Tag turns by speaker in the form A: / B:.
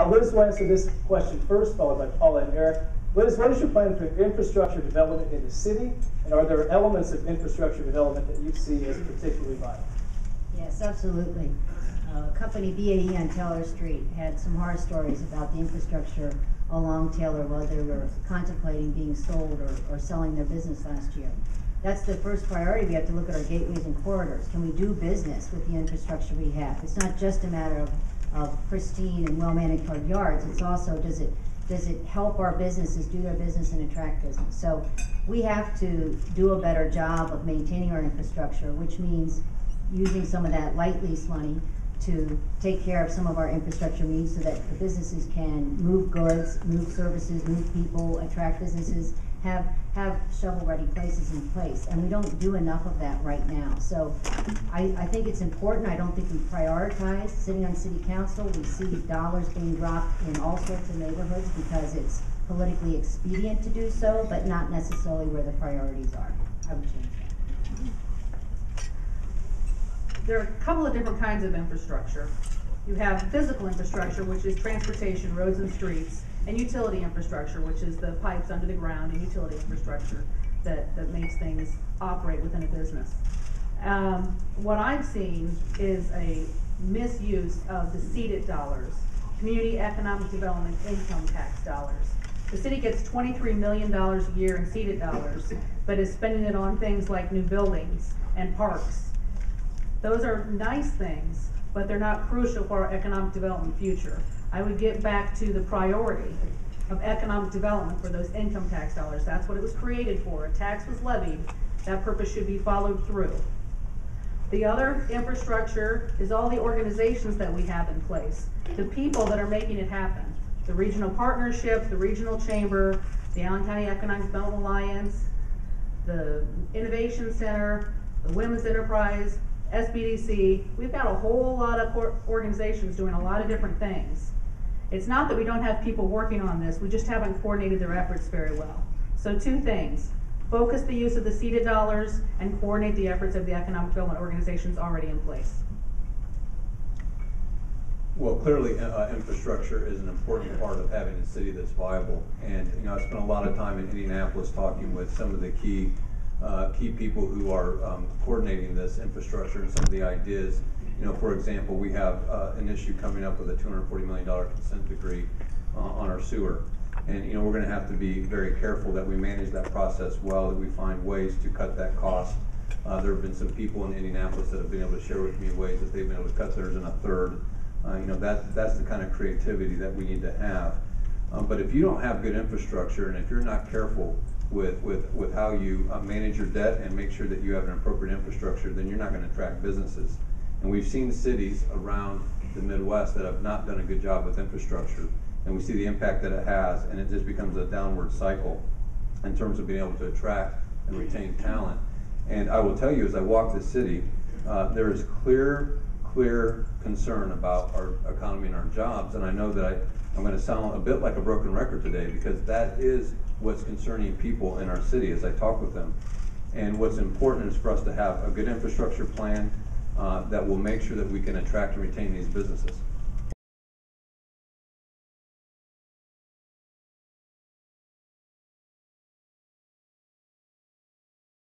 A: Liz will answer this question first, followed by Paula and Eric. Liz, what is your plan for infrastructure development in the city? And are there elements of infrastructure development that you see as particularly vital?
B: Yes, absolutely. Company BAE on Taylor Street had some horror stories about the infrastructure along Taylor while they were contemplating being sold or selling their business last year. That's the first priority. We have to look at our gateways and corridors. Can we do business with the infrastructure we have? It's not just a matter of pristine and well-manicured yards. It's also, does it help our businesses do their business and attract business? So we have to do a better job of maintaining our infrastructure, which means using some of that light lease money to take care of some of our infrastructure needs so that the businesses can move goods, move services, move people, attract businesses, have shovel-ready places in place. And we don't do enough of that right now. So I think it's important. I don't think we prioritize. Sitting on city council, we see dollars being dropped in all sorts of neighborhoods because it's politically expedient to do so, but not necessarily where the priorities are. I would change that.
C: There are a couple of different kinds of infrastructure. You have physical infrastructure, which is transportation, roads and streets, and utility infrastructure, which is the pipes under the ground and utility infrastructure that makes things operate within a business. What I've seen is a misuse of the seeded dollars, community economic development income tax dollars. The city gets $23 million a year in seeded dollars, but is spending it on things like new buildings and parks. Those are nice things, but they're not crucial for our economic development future. I would get back to the priority of economic development for those income tax dollars. That's what it was created for. A tax was levied. That purpose should be followed through. The other infrastructure is all the organizations that we have in place, the people that are making it happen. The regional partnership, the regional chamber, the Allen County Economic Development Alliance, the Innovation Center, the Women's Enterprise, SBDC. We've got a whole lot of organizations doing a lot of different things. It's not that we don't have people working on this, we just haven't coordinated their efforts very well. So two things: focus the use of the seeded dollars and coordinate the efforts of the economic development organizations already in place.
D: Well, clearly infrastructure is an important part of having a city that's viable. And I spent a lot of time in Indianapolis talking with some of the key people who are coordinating this infrastructure and some of the ideas. For example, we have an issue coming up with a $240 million consent decree on our sewer. And we're going to have to be very careful that we manage that process well, that we find ways to cut that cost. There have been some people in Indianapolis that have been able to share with me ways that they've been able to cut theirs in a third. That's the kind of creativity that we need to have. But if you don't have good infrastructure, and if you're not careful with how you manage your debt and make sure that you have an appropriate infrastructure, then you're not going to attract businesses. And we've seen cities around the Midwest that have not done a good job with infrastructure, and we see the impact that it has, and it just becomes a downward cycle in terms of being able to attract and retain talent. And I will tell you, as I walk the city, there is clear concern about our economy and our jobs, and I know that I'm going to sound a bit like a broken record today, because that is what's concerning people in our city as I talk with them. And what's important is for us to have a good infrastructure plan that will make sure that we can attract and retain these businesses.